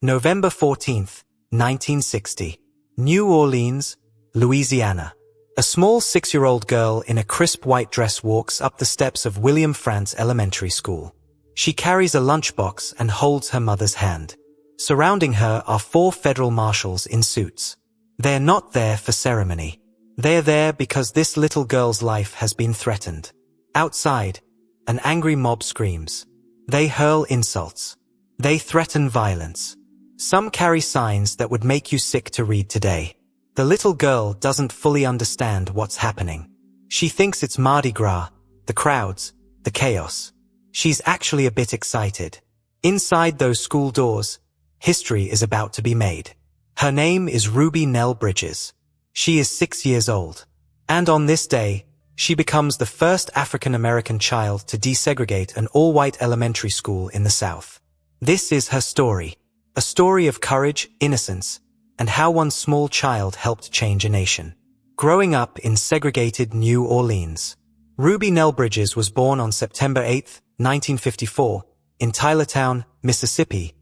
November 14th, 1960. New Orleans, Louisiana. A small 6-year-old girl in a crisp white dress walks up the steps of William Frantz Elementary School. She carries a lunchbox and holds her mother's hand. Surrounding her are 4 federal marshals in suits. They're not there for ceremony. They're there because this little girl's life has been threatened. Outside, an angry mob screams. They hurl insults. They threaten violence. Some carry signs that would make you sick to read today. The little girl doesn't fully understand what's happening. She thinks it's Mardi Gras, the crowds, the chaos. She's actually a bit excited. Inside those school doors, history is about to be made. Her name is Ruby Nell Bridges. She is 6 years old. And on this day, she becomes the first African-American child to desegregate an all-white elementary school in the South. This is her story. A story of courage, innocence, and how one small child helped change a nation. Growing up in segregated New Orleans, Ruby Nell Bridges was born on September 8, 1954, in Tylertown, Mississippi,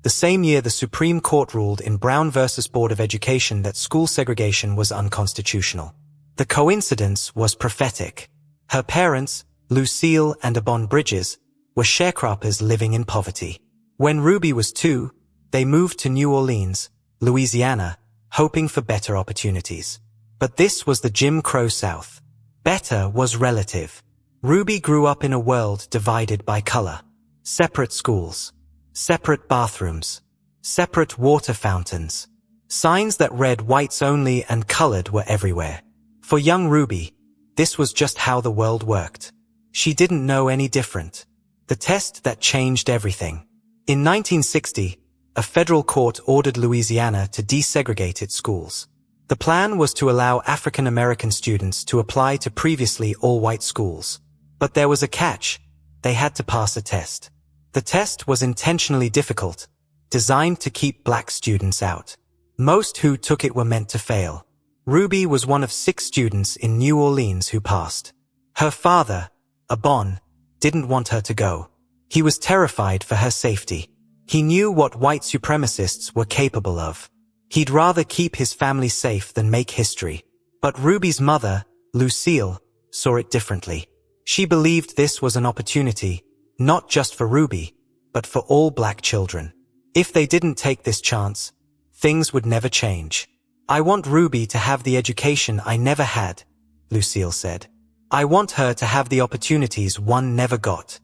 the same year the Supreme Court ruled in Brown v. Board of Education that school segregation was unconstitutional. The coincidence was prophetic. Her parents, Lucille and Abon Bridges, were sharecroppers living in poverty. When Ruby was 2, they moved to New Orleans, Louisiana, hoping for better opportunities. But this was the Jim Crow South. Better was relative. Ruby grew up in a world divided by color. Separate schools. Separate bathrooms. Separate water fountains. Signs that read whites only and colored were everywhere. For young Ruby, this was just how the world worked. She didn't know any different. The test that changed everything. In 1960, a federal court ordered Louisiana to desegregate its schools. The plan was to allow African American students to apply to previously all-white schools. But there was a catch. They had to pass a test. The test was intentionally difficult, designed to keep black students out. Most who took it were meant to fail. Ruby was one of 6 students in New Orleans who passed. Her father, Abon, didn't want her to go. He was terrified for her safety. He knew what white supremacists were capable of. He'd rather keep his family safe than make history. But Ruby's mother, Lucille, saw it differently. She believed this was an opportunity, not just for Ruby, but for all black children. If they didn't take this chance, things would never change. "I want Ruby to have the education I never had," Lucille said. "I want her to have the opportunities one never got."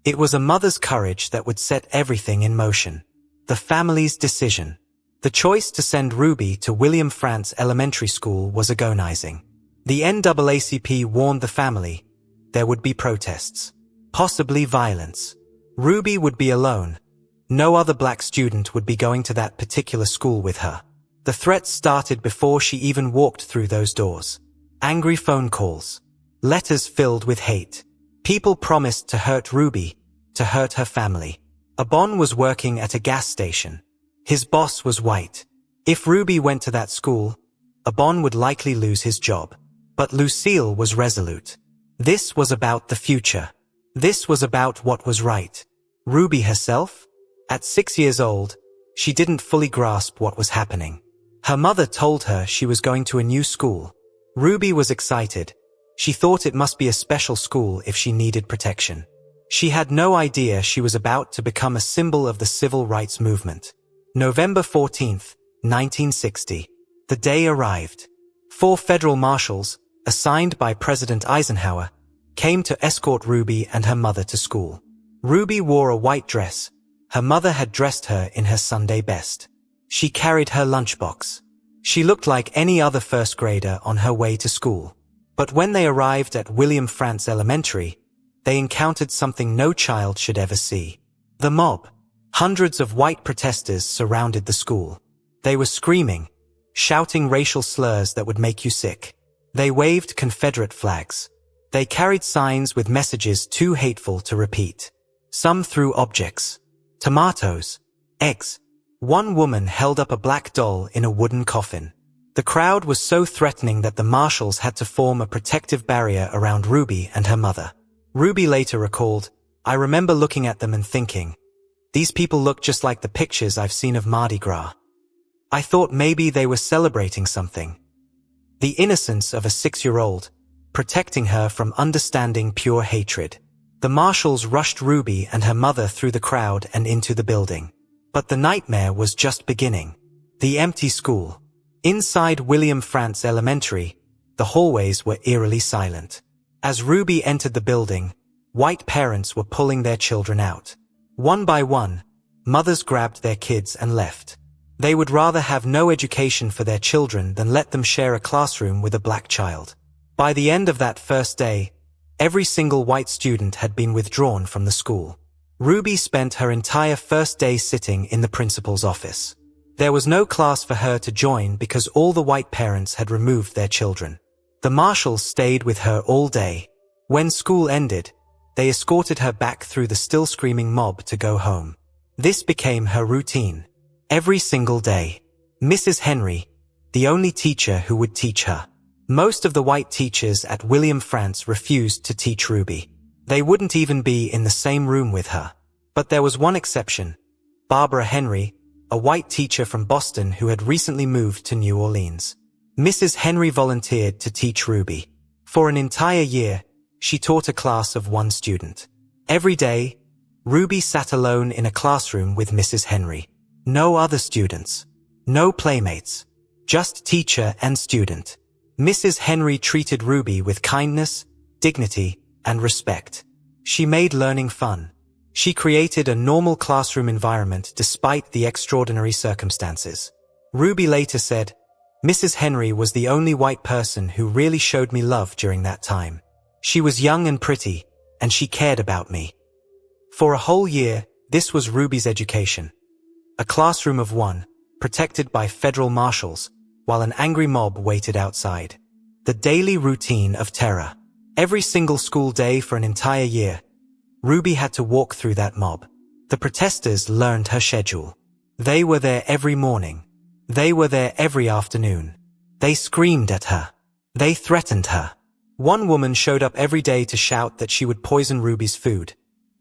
It was a mother's courage that would set everything in motion. The family's decision. The choice to send Ruby to William Frantz Elementary School was agonizing. The NAACP warned the family there would be protests, possibly violence. Ruby would be alone. No other black student would be going to that particular school with her. The threats started before she even walked through those doors. Angry phone calls. Letters filled with hate. People promised to hurt Ruby, to hurt her family. Abon was working at a gas station. His boss was white. If Ruby went to that school, Abon would likely lose his job. But Lucille was resolute. This was about the future. This was about what was right. Ruby herself? At 6 years old, she didn't fully grasp what was happening. Her mother told her she was going to a new school. Ruby was excited. She thought it must be a special school if she needed protection. She had no idea she was about to become a symbol of the civil rights movement. November 14th, 1960. The day arrived. 4 federal marshals, assigned by President Eisenhower, came to escort Ruby and her mother to school. Ruby wore a white dress. Her mother had dressed her in her Sunday best. She carried her lunchbox. She looked like any other first grader on her way to school. But when they arrived at William Frantz Elementary, they encountered something no child should ever see. The mob. Hundreds of white protesters surrounded the school. They were screaming, shouting racial slurs that would make you sick. They waved Confederate flags. They carried signs with messages too hateful to repeat. Some threw objects. Tomatoes. Eggs. One woman held up a black doll in a wooden coffin. The crowd was so threatening that the marshals had to form a protective barrier around Ruby and her mother. Ruby later recalled, "I remember looking at them and thinking, These people look just like the pictures I've seen of Mardi Gras. I thought maybe they were celebrating something. The innocence of a 6-year-old, protecting her from understanding pure hatred. The marshals rushed Ruby and her mother through the crowd and into the building. But the nightmare was just beginning. The empty school. Inside William Frantz Elementary, the hallways were eerily silent. As Ruby entered the building, white parents were pulling their children out. One by one, mothers grabbed their kids and left. They would rather have no education for their children than let them share a classroom with a black child. By the end of that first day, every single white student had been withdrawn from the school. Ruby spent her entire first day sitting in the principal's office. There was no class for her to join because all the white parents had removed their children. The marshals stayed with her all day. When school ended, they escorted her back through the still screaming mob to go home. This became her routine. Every single day. Mrs. Henry, the only teacher who would teach her. Most of the white teachers at William Frantz refused to teach Ruby. They wouldn't even be in the same room with her. But there was one exception. Barbara Henry, a white teacher from Boston who had recently moved to New Orleans. Mrs. Henry volunteered to teach Ruby. For an entire year, she taught a class of 1 student. Every day, Ruby sat alone in a classroom with Mrs. Henry. No other students. No playmates. Just teacher and student. Mrs. Henry treated Ruby with kindness, dignity, and respect. She made learning fun. She created a normal classroom environment despite the extraordinary circumstances. Ruby later said, "Mrs. Henry was the only white person who really showed me love during that time. She was young and pretty, and she cared about me." For a whole year, this was Ruby's education. A classroom of 1, protected by federal marshals, while an angry mob waited outside. The daily routine of terror. Every single school day for an entire year, Ruby had to walk through that mob. The protesters learned her schedule. They were there every morning. They were there every afternoon. They screamed at her. They threatened her. One woman showed up every day to shout that she would poison Ruby's food,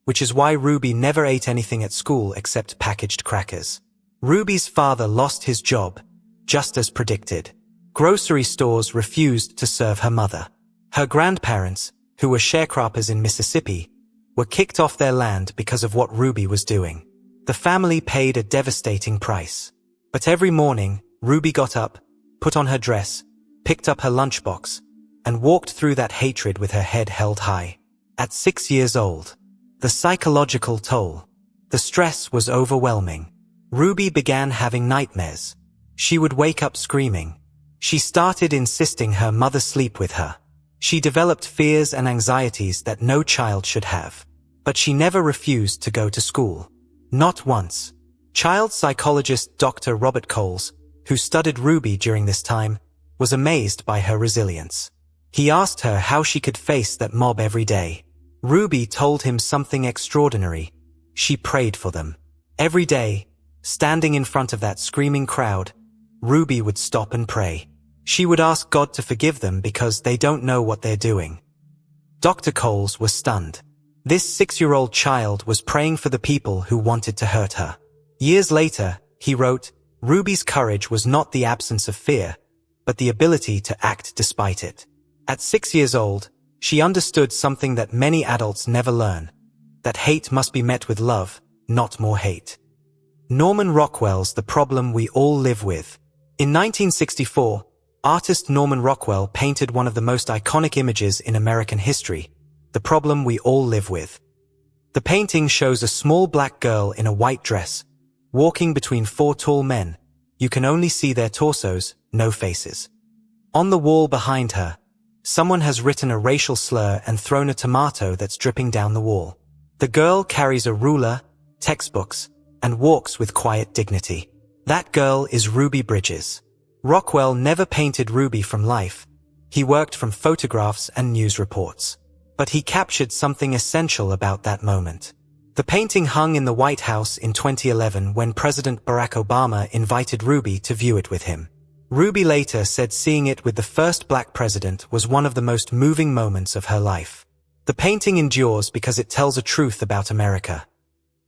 which is why Ruby never ate anything at school except packaged crackers. Ruby's father lost his job, just as predicted. Grocery stores refused to serve her mother. Her grandparents, who were sharecroppers in Mississippi, were kicked off their land because of what Ruby was doing. The family paid a devastating price. But every morning, Ruby got up, put on her dress, picked up her lunchbox, and walked through that hatred with her head held high. At 6 years old. The psychological toll. The stress was overwhelming. Ruby began having nightmares. She would wake up screaming. She started insisting her mother sleep with her. She developed fears and anxieties that no child should have. But she never refused to go to school. Not once. Child psychologist Dr. Robert Coles, who studied Ruby during this time, was amazed by her resilience. He asked her how she could face that mob every day. Ruby told him something extraordinary. She prayed for them. Every day, standing in front of that screaming crowd, Ruby would stop and pray. She would ask God to forgive them because they don't know what they're doing. Dr. Coles was stunned. This 6-year-old child was praying for the people who wanted to hurt her. Years later, he wrote, Ruby's courage was not the absence of fear, but the ability to act despite it. At 6 years old, she understood something that many adults never learn, that hate must be met with love, not more hate. Norman Rockwell's The Problem We All Live With. In 1964, artist Norman Rockwell painted one of the most iconic images in American history, The Problem We All Live With. The painting shows a small black girl in a white dress, walking between 4 tall men. You can only see their torsos, no faces. On the wall behind her, someone has written a racial slur and thrown a tomato that's dripping down the wall. The girl carries a ruler, textbooks, and walks with quiet dignity. That girl is Ruby Bridges. Rockwell never painted Ruby from life. He worked from photographs and news reports. But he captured something essential about that moment. The painting hung in the White House in 2011 when President Barack Obama invited Ruby to view it with him. Ruby later said seeing it with the first black president was one of the most moving moments of her life. The painting endures because it tells a truth about America.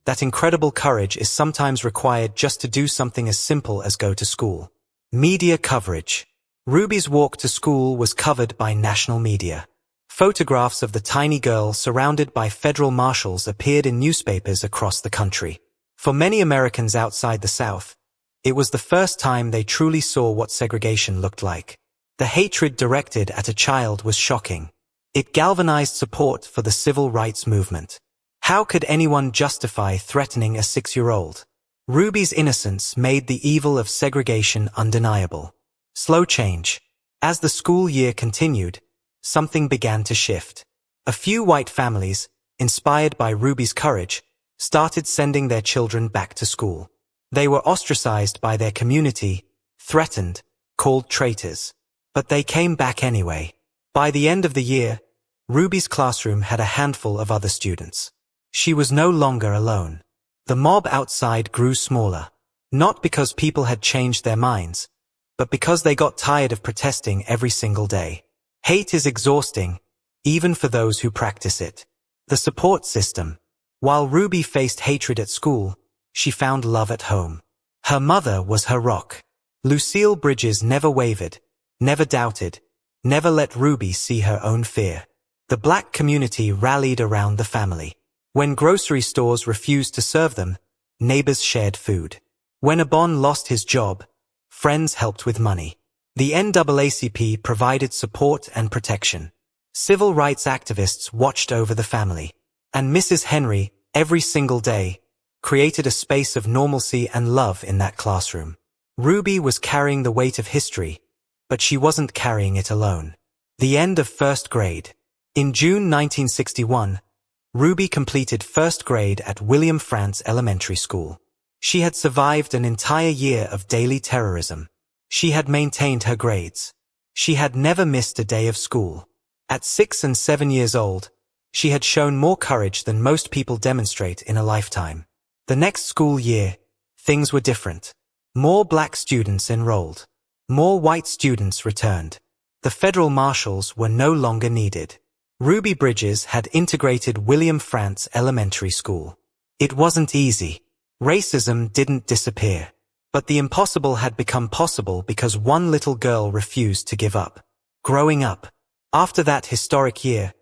that incredible courage is sometimes required just to do something as simple as go to school. Media coverage. Ruby's walk to school was covered by national media. Photographs of the tiny girl surrounded by federal marshals appeared in newspapers across the country. For many Americans outside the South, it was the first time they truly saw what segregation looked like. The hatred directed at a child was shocking. It galvanized support for the civil rights movement. How could anyone justify threatening a 6-year-old? Ruby's innocence made the evil of segregation undeniable. Slow change. As the school year continued, something began to shift. A few white families, inspired by Ruby's courage, started sending their children back to school. They were ostracized by their community, threatened, called traitors. But they came back anyway. By the end of the year, Ruby's classroom had a handful of other students. She was no longer alone. The mob outside grew smaller, not because people had changed their minds, but because they got tired of protesting every single day. Hate is exhausting, even for those who practice it. The support system. While Ruby faced hatred at school, she found love at home. Her mother was her rock. Lucille Bridges never wavered, never doubted, never let Ruby see her own fear. The black community rallied around the family. When grocery stores refused to serve them, neighbors shared food. When Abon lost his job, friends helped with money. The NAACP provided support and protection. Civil rights activists watched over the family. And Mrs. Henry, every single day, created a space of normalcy and love in that classroom. Ruby was carrying the weight of history, but she wasn't carrying it alone. The end of first grade. In June 1961, Ruby completed first grade at William Frantz Elementary School. She had survived an entire year of daily terrorism. She had maintained her grades. She had never missed a day of school. At 6 and 7 years old, she had shown more courage than most people demonstrate in a lifetime. The next school year, things were different. More black students enrolled. More white students returned. The federal marshals were no longer needed. Ruby Bridges had integrated William Frantz Elementary School. It wasn't easy. Racism didn't disappear. But the impossible had become possible because one little girl refused to give up. Growing up. After that historic year,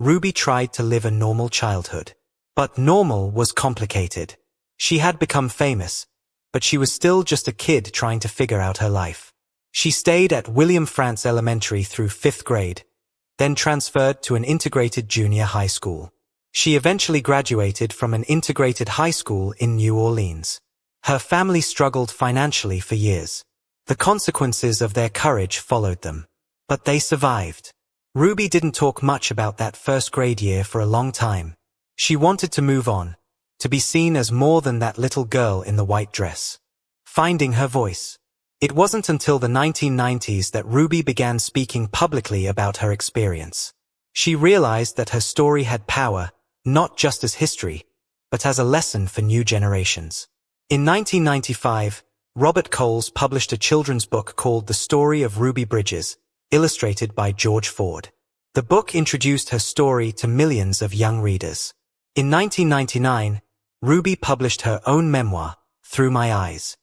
Ruby tried to live a normal childhood. But normal was complicated. She had become famous, but she was still just a kid trying to figure out her life. She stayed at William Frantz Elementary through 5th grade, then transferred to an integrated junior high school. She eventually graduated from an integrated high school in New Orleans. Her family struggled financially for years. The consequences of their courage followed them. But they survived. Ruby didn't talk much about that first grade year for a long time. She wanted to move on, to be seen as more than that little girl in the white dress. Finding her voice. It wasn't until the 1990s that Ruby began speaking publicly about her experience. She realized that her story had power, not just as history, but as a lesson for new generations. In 1995, Robert Coles published a children's book called The Story of Ruby Bridges, illustrated by George Ford. The book introduced her story to millions of young readers. In 1999, Ruby published her own memoir, Through My Eyes.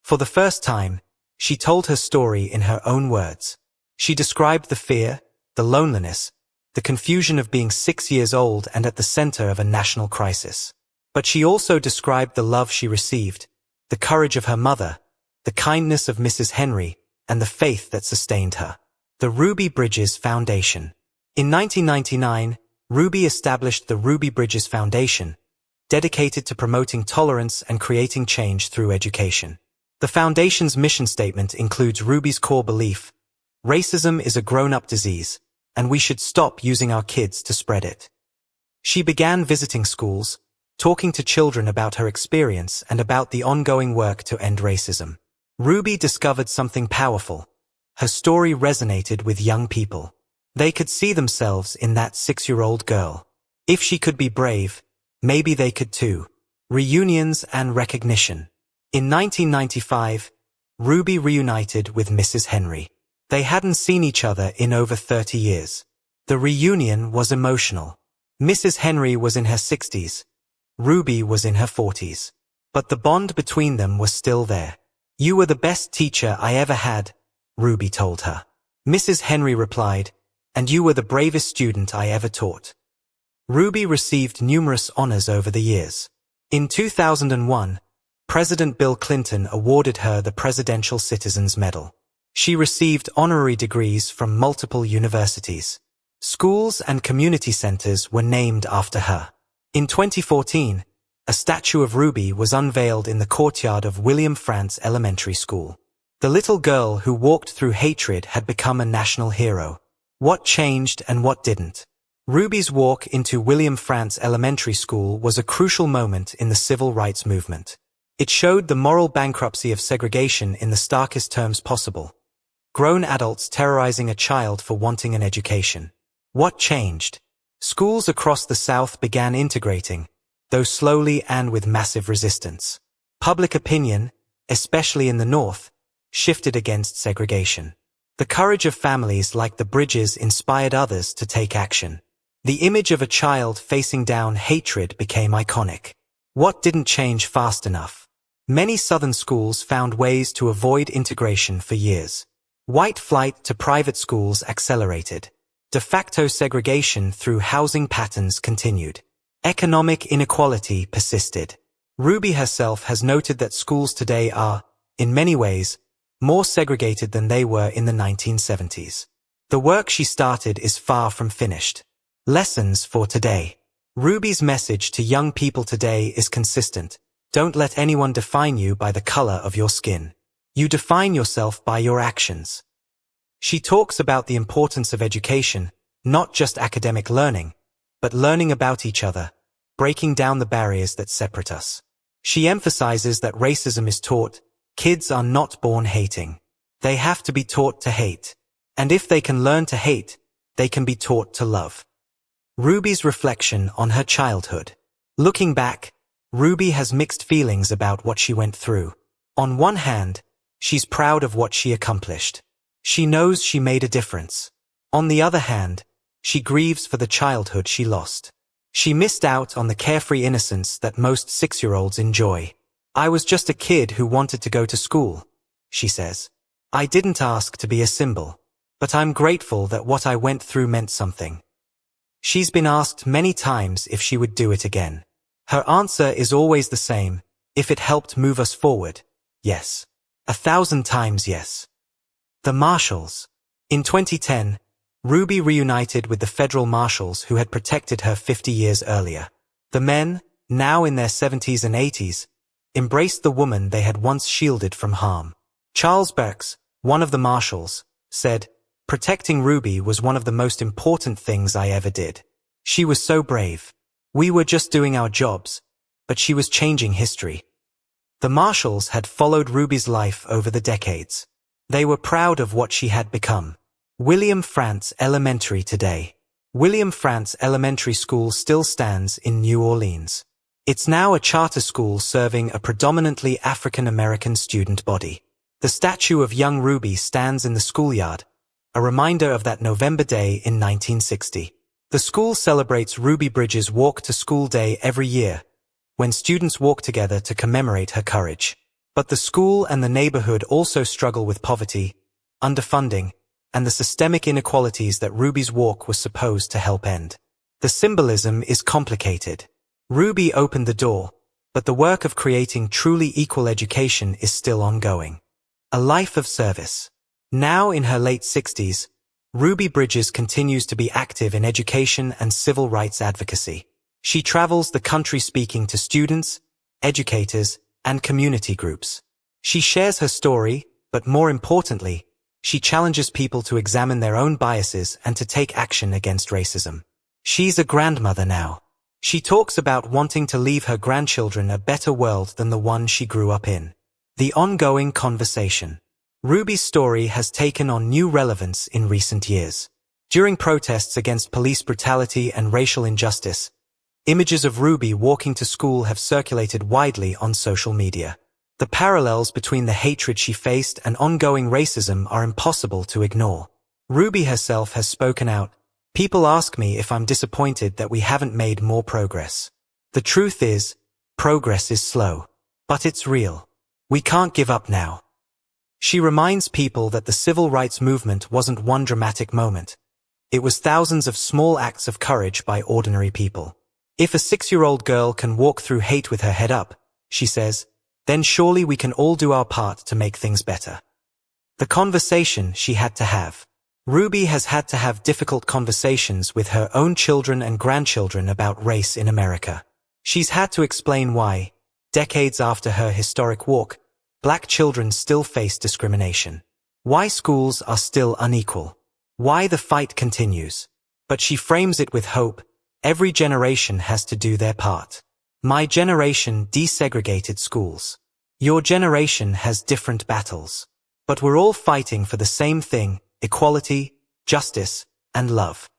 For the first time, she told her story in her own words. She described the fear, the loneliness, the confusion of being 6 years old and at the center of a national crisis. But she also described the love she received, the courage of her mother, the kindness of Mrs. Henry, and the faith that sustained her. The Ruby Bridges Foundation. In 1999, Ruby established the Ruby Bridges Foundation, dedicated to promoting tolerance and creating change through education. The foundation's mission statement includes Ruby's core belief: racism is a grown-up disease, and we should stop using our kids to spread it. She began visiting schools, talking to children about her experience and about the ongoing work to end racism. Ruby discovered something powerful. Her story resonated with young people. They could see themselves in that 6-year-old girl. If she could be brave, maybe they could too. Reunions and recognition. In 1995, Ruby reunited with Mrs. Henry. They hadn't seen each other in over 30 years. The reunion was emotional. Mrs. Henry was in her 60s, Ruby was in her 40s. But the bond between them was still there. "You were the best teacher I ever had," Ruby told her. Mrs. Henry replied, "And you were the bravest student I ever taught." Ruby received numerous honors over the years. In 2001, President Bill Clinton awarded her the Presidential Citizens Medal. She received honorary degrees from multiple universities. Schools and community centers were named after her. In 2014, a statue of Ruby was unveiled in the courtyard of William Frantz Elementary School. The little girl who walked through hatred had become a national hero. What changed and what didn't? Ruby's walk into William Frantz Elementary School was a crucial moment in the civil rights movement. It showed the moral bankruptcy of segregation in the starkest terms possible. Grown adults terrorizing a child for wanting an education. What changed? Schools across the South began integrating, though slowly and with massive resistance. Public opinion, especially in the North, shifted against segregation. The courage of families like the Bridges inspired others to take action. The image of a child facing down hatred became iconic. What didn't change fast enough? Many Southern schools found ways to avoid integration for years. White flight to private schools accelerated. De facto segregation through housing patterns continued. Economic inequality persisted. Ruby herself has noted that schools today are, in many ways, more segregated than they were in the 1970s. The work she started is far from finished. Lessons for today. Ruby's message to young people today is consistent. Don't let anyone define you by the color of your skin. You define yourself by your actions. She talks about the importance of education, not just academic learning, but learning about each other, breaking down the barriers that separate us. She emphasizes that racism is taught. Kids are not born hating. They have to be taught to hate. And if they can learn to hate, they can be taught to love. Ruby's reflection on her childhood. Looking back, Ruby has mixed feelings about what she went through. On one hand, she's proud of what she accomplished. She knows she made a difference. On the other hand, she grieves for the childhood she lost. She missed out on the carefree innocence that most 6-year-olds enjoy. "I was just a kid who wanted to go to school," she says. "I didn't ask to be a symbol. But I'm grateful that what I went through meant something." She's been asked many times if she would do it again. Her answer is always the same: if it helped move us forward, yes. 1,000 times yes. The Marshals. In 2010, Ruby reunited with the federal marshals who had protected her 50 years earlier. The men, now in their 70s and 80s, embraced the woman they had once shielded from harm. Charles Burks, one of the marshals, said, "Protecting Ruby was one of the most important things I ever did. She was so brave. We were just doing our jobs, but she was changing history." The marshals had followed Ruby's life over the decades. They were proud of what she had become. William Frantz Elementary today. William Frantz Elementary School still stands in New Orleans. It's now a charter school serving a predominantly African-American student body. The statue of young Ruby stands in the schoolyard, a reminder of that November day in 1960. The school celebrates Ruby Bridges' Walk to School Day every year, when students walk together to commemorate her courage. But the school and the neighborhood also struggle with poverty, underfunding, and the systemic inequalities that Ruby's walk was supposed to help end. The symbolism is complicated. Ruby opened the door, but the work of creating truly equal education is still ongoing. A life of service. Now in her late 60s, Ruby Bridges continues to be active in education and civil rights advocacy. She travels the country speaking to students, educators, and community groups. She shares her story, but more importantly, she challenges people to examine their own biases and to take action against racism. She's a grandmother now. She talks about wanting to leave her grandchildren a better world than the one she grew up in. The ongoing conversation. Ruby's story has taken on new relevance in recent years. During protests against police brutality and racial injustice, images of Ruby walking to school have circulated widely on social media. The parallels between the hatred she faced and ongoing racism are impossible to ignore. Ruby herself has spoken out. "People ask me if I'm disappointed that we haven't made more progress. The truth is, progress is slow. But it's real. We can't give up now. She reminds people that the civil rights movement wasn't one dramatic moment. It was thousands of small acts of courage by ordinary people. If a 6-year-old girl can walk through hate with her head up, she says, then surely we can all do our part to make things better. The conversation she had to have. Ruby has had to have difficult conversations with her own children and grandchildren about race in America. She's had to explain why, decades after her historic walk, black children still face discrimination. Why schools are still unequal. Why the fight continues. But she frames it with hope. Every generation has to do their part. My generation desegregated schools. Your generation has different battles. But we're all fighting for the same thing: equality, justice, and love.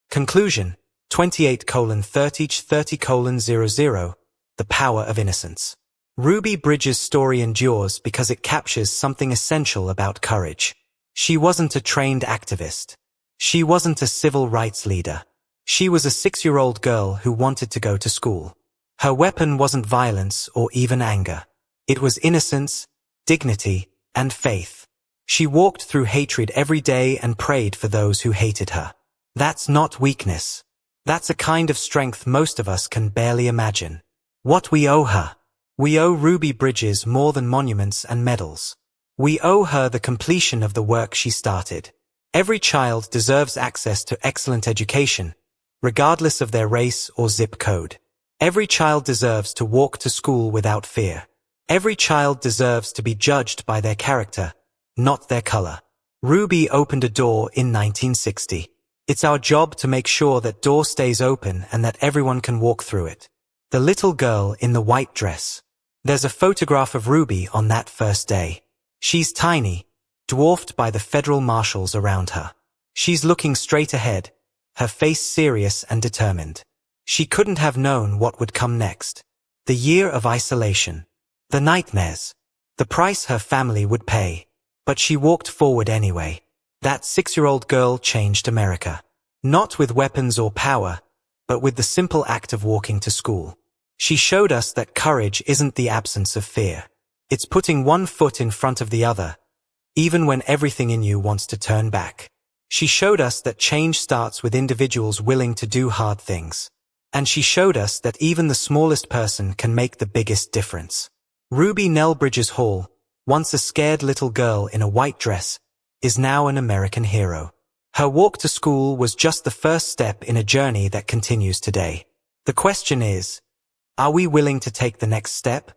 Conclusion: 28:30:30:00. The Power of Innocence. Ruby Bridges' story endures because it captures something essential about courage. She wasn't a trained activist. She wasn't a civil rights leader. She was a 6-year-old girl who wanted to go to school. Her weapon wasn't violence or even anger. It was innocence, dignity, and faith. She walked through hatred every day and prayed for those who hated her. That's not weakness. That's a kind of strength most of us can barely imagine. What we owe her. We owe Ruby Bridges more than monuments and medals. We owe her the completion of the work she started. Every child deserves access to excellent education, regardless of their race or zip code. Every child deserves to walk to school without fear. Every child deserves to be judged by their character, not their color. Ruby opened a door in 1960. It's our job to make sure that door stays open and that everyone can walk through it. The little girl in the white dress. There's a photograph of Ruby on that first day. She's tiny, dwarfed by the federal marshals around her. She's looking straight ahead, her face serious and determined. She couldn't have known what would come next. The year of isolation. The nightmares. The price her family would pay. But she walked forward anyway. That 6-year-old girl changed America. Not with weapons or power, but with the simple act of walking to school. She showed us that courage isn't the absence of fear. It's putting one foot in front of the other, even when everything in you wants to turn back. She showed us that change starts with individuals willing to do hard things. And she showed us that even the smallest person can make the biggest difference. Ruby Nell Bridges Hall, once a scared little girl in a white dress, is now an American hero. Her walk to school was just the first step in a journey that continues today. The question is, are we willing to take the next step?